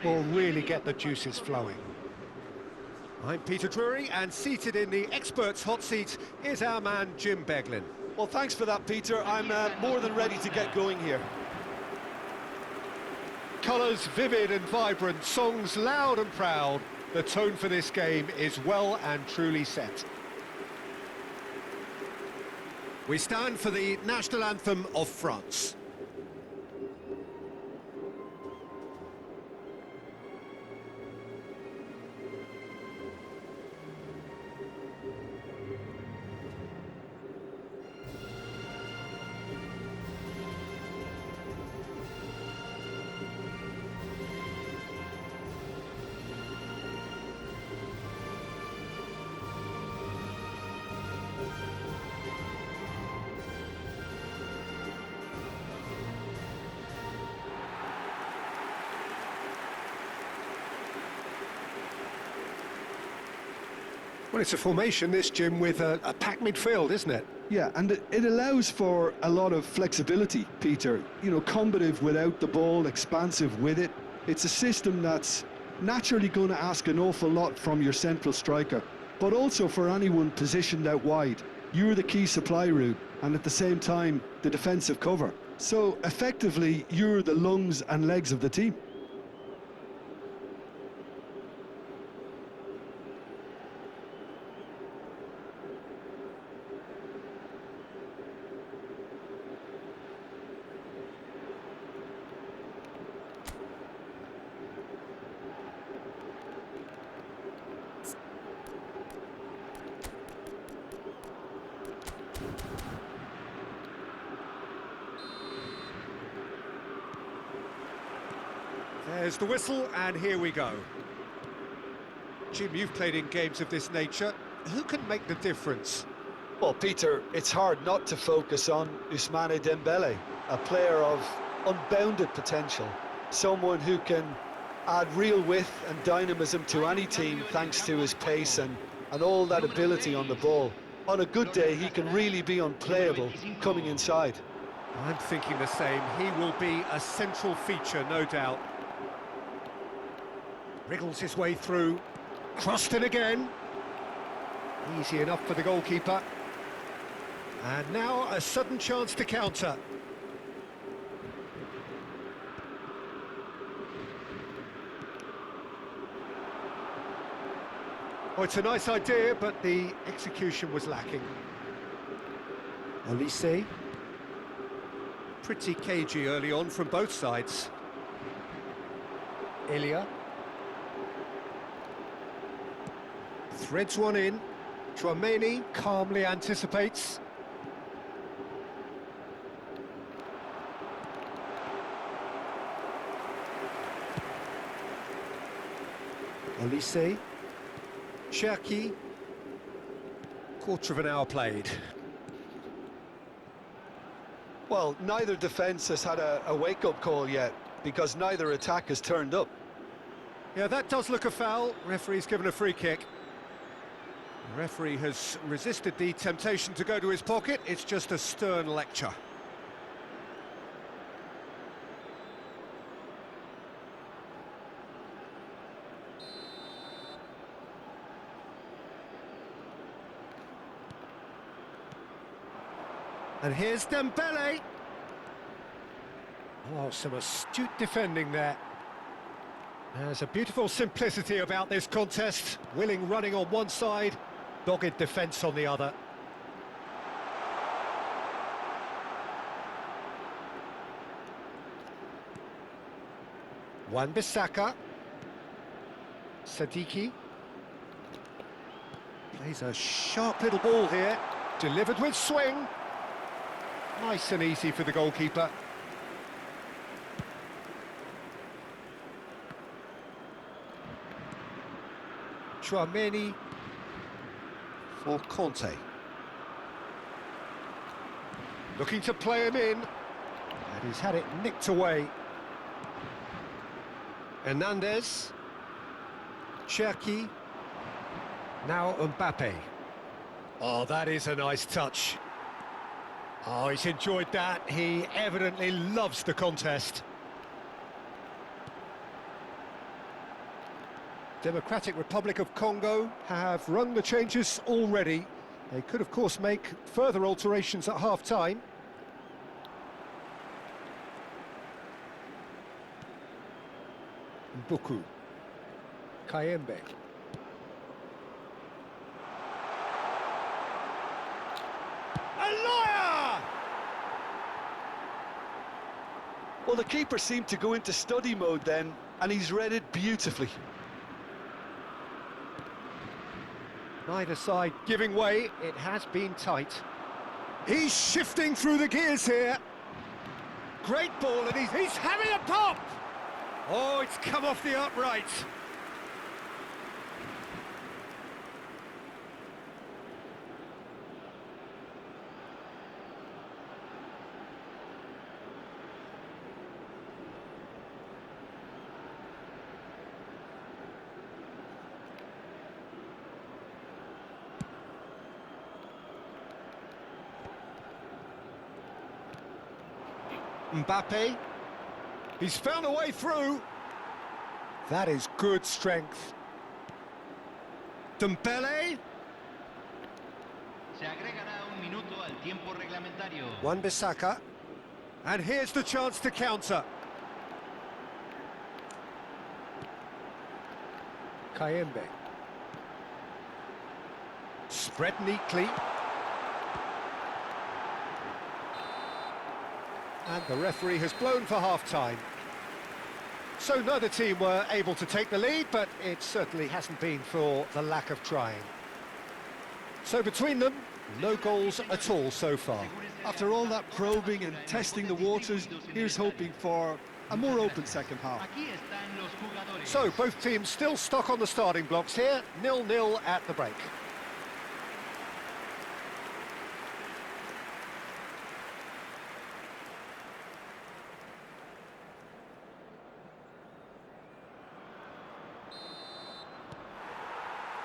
that will really get the juices flowing. I'm Peter Drury, and seated in the experts' hot seat is our man Jim Beglin. Well, thanks for that, Peter. I'm more than ready to get going here. Colours vivid and vibrant, songs loud and proud. The tone for this game is well and truly set. We stand for the national anthem of France. Well, it's a formation, this, Jim, with a packed midfield, isn't it? Yeah, and it allows for a lot of flexibility, Peter. You know, combative without the ball, expansive with it. It's a system that's naturally going to ask an awful lot from your central striker, but also for anyone positioned out wide. You're the key supply route, and at the same time, the defensive cover. So, effectively, you're the lungs and legs of the team. There's the whistle, and here we go. Jim, you've played in games of this nature. Who can make the difference? Well, Peter, it's hard not to focus on Ousmane Dembele, a player of unbounded potential, someone who can add real width and dynamism to any team thanks to his pace and all that ability on the ball. On a good day, he can really be unplayable coming inside. I'm thinking the same. He will be a central feature, no doubt. Wriggles his way through. Crossed in again. Easy enough for the goalkeeper. And now a sudden chance to counter. Oh, it's a nice idea, but the execution was lacking. Olise. Pretty cagey early on from both sides. Ilya. Threads one in. Chouameni calmly anticipates. Olise. Cherki. Quarter of an hour played. Well, neither defence has had a wake-up call yet, because neither attack has turned up. Yeah, that does look a foul. Referee's given a free kick. The referee has resisted the temptation to go to his pocket. It's just a stern lecture. And here's Dembele. Oh, some astute defending there. There's a beautiful simplicity about this contest. Willing running on one side, dogged defence on the other. Wan-Bissaka. Sadiki. Plays a sharp little ball here. Delivered with swing. Nice and easy for the goalkeeper. Chouameni for Conte. Looking to play him in, and he's had it nicked away. Hernandez. Cherki. Now Mbappé. Oh, that is a nice touch. Oh, he's enjoyed that. He evidently loves the contest. Democratic Republic of Congo have rung the changes already. They could, of course, make further alterations at half-time. Mbuku. Kayembe. A lawyer! Well, the keeper seemed to go into study mode then, and he's read it beautifully. Neither side giving way. It has been tight. He's shifting through the gears here. Great ball, and he's having a pop! Oh, it's come off the upright. Mbappé, he's found a way through. That is good strength. Dembele. Se agregará un minuto al tiempo reglamentario. Wan-Bissaka. And here's the chance to counter. Kayembe. Spread neatly. And the referee has blown for half-time. So neither team were able to take the lead, but it certainly hasn't been for the lack of trying. So between them, no goals at all so far. After all that probing and testing the waters, here's hoping for a more open second half. Aquí están los jugadores. So both teams still stuck on the starting blocks here, 0-0 at the break.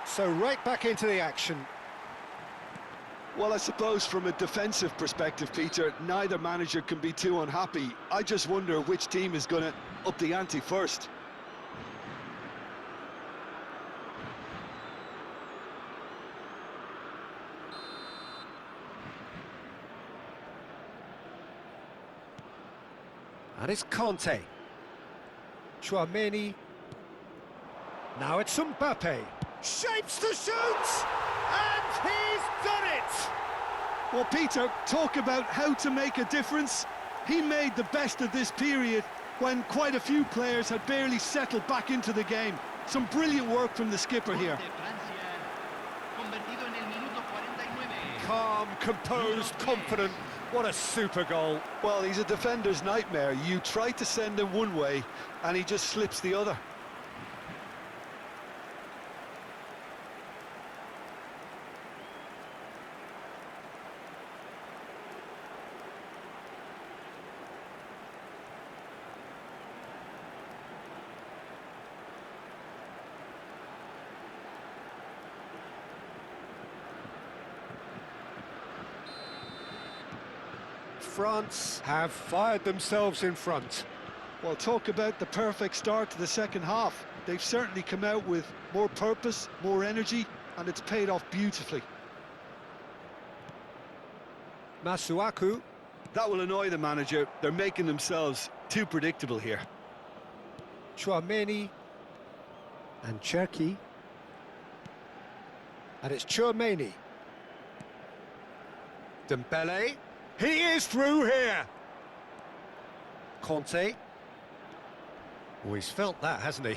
So right back into the action. Well, I suppose from a defensive perspective, Peter, neither manager can be too unhappy. I just wonder which team is going to up the ante first. And it's Conte. Tchouaméni. Now it's Mbappé. Shapes to shoot! And he's done it! Well, Peter, talk about how to make a difference. He made the best of this period when quite a few players had barely settled back into the game. Some brilliant work from the skipper here. De Francia, convertido en el minuto 49. Calm, composed, confident. What a super goal. Well, he's a defender's nightmare. You try to send him one way, and he just slips the other. France have fired themselves in front. Well, talk about the perfect start to the second half. They've certainly come out with more purpose, more energy, and it's paid off beautifully. Masuaku. That will annoy the manager. They're making themselves too predictable here. Tchouaméni. And Cherki. And it's Tchouaméni. Dembele. He is through here. Conte. Oh, he's felt that, hasn't he?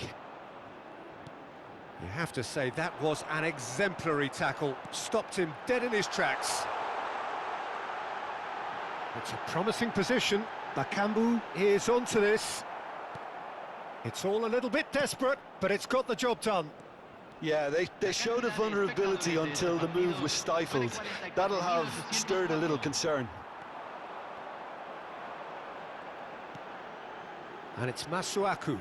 You have to say that was an exemplary tackle. Stopped him dead in his tracks. It's a promising position. Bakambu is onto this. It's all a little bit desperate, but it's got the job done. Yeah, they showed a vulnerability until the move was stifled. That'll have stirred a little concern. And it's Masuaku.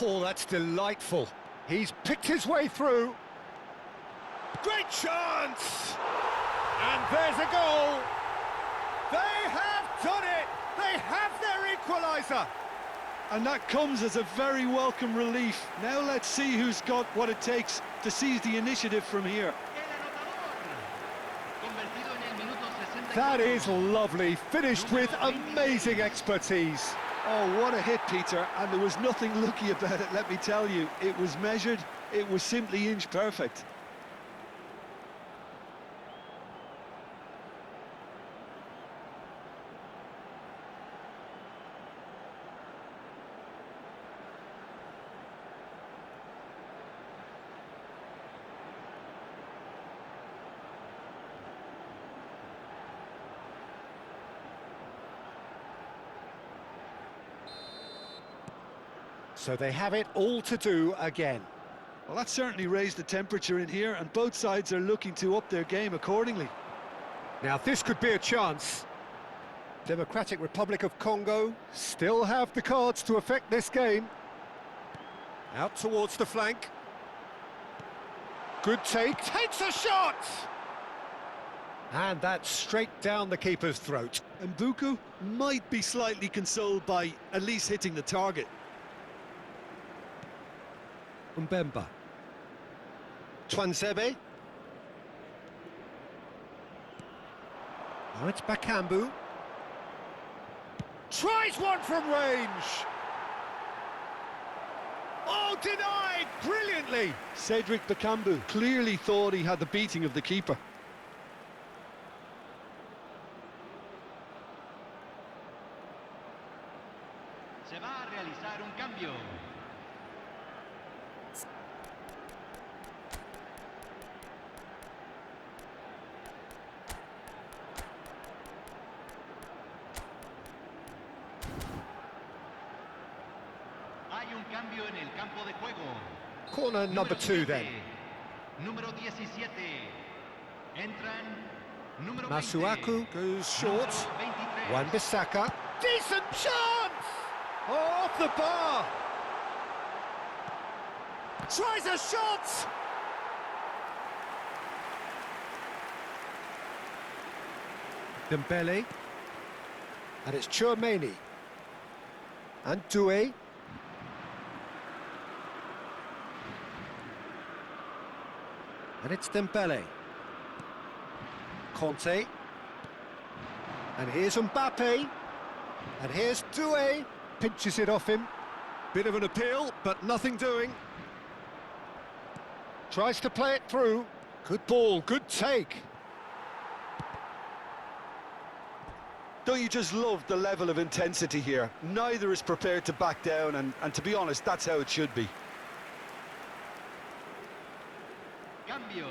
Oh, that's delightful. He's picked his way through. Great chance! And there's a goal. They have done it! They have their equaliser! And that comes as a very welcome relief. Now let's see who's got what it takes to seize the initiative from here. That is lovely, finished with amazing expertise. Oh, what a hit, Peter, and there was nothing lucky about it, let me tell you. It was measured, it was simply inch perfect. So they have it all to do again. Well, that certainly raised the temperature in here, and both sides are looking to up their game accordingly. Now this could be a chance. Democratic Republic of Congo still have the cards to affect this game. Out towards the flank. Good take, takes a shot! And that's straight down the keeper's throat. Mbuku might be slightly consoled by at least hitting the target. Mbemba. Twanzebe. Now it's Bakambu. Tries one from range. Oh, denied brilliantly. Cedric Bakambu clearly thought he had the beating of the keeper. Se va a realizar un cambio. Hay un cambio en el campo de juego. Corner number 2 then. Número 17. Entran número 20. Masuaku goes short. Wan-Bissaka. Decent chance! Oh, off the bar! Tries a shot! Dembele. And it's Chouameni. And Doué. And it's Dembele. Conte. And here's Mbappé. And here's Doué. Pinches it off him. Bit of an appeal, but nothing doing. Tries to play it through. Good ball, good take. Don't you just love the level of intensity here? Neither is prepared to back down, and to be honest, that's how it should be. Cambio.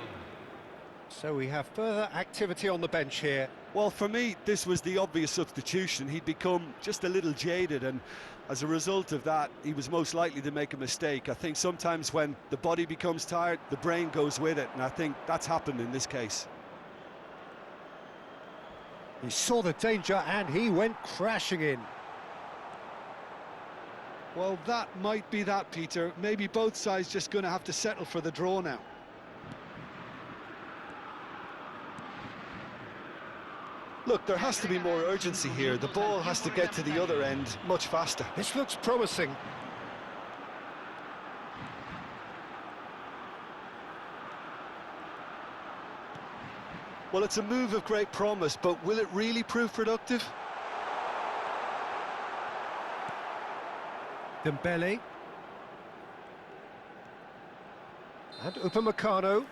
So we have further activity on the bench here. Well, for me, this was the obvious substitution. He'd become just a little jaded, and as a result of that, he was most likely to make a mistake. I think sometimes when the body becomes tired, the brain goes with it, and I think that's happened in this case. He saw the danger and he went crashing in. Well, that might be that, Peter. Maybe both sides just going to have to settle for the draw now. Look, there has to be more urgency here. The ball has to get to the other end much faster. This looks promising. Well, it's a move of great promise, but will it really prove productive? Dembele. And Upamecano.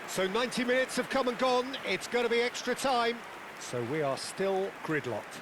So 90 minutes have come and gone. It's going to be extra time. So we are still gridlocked.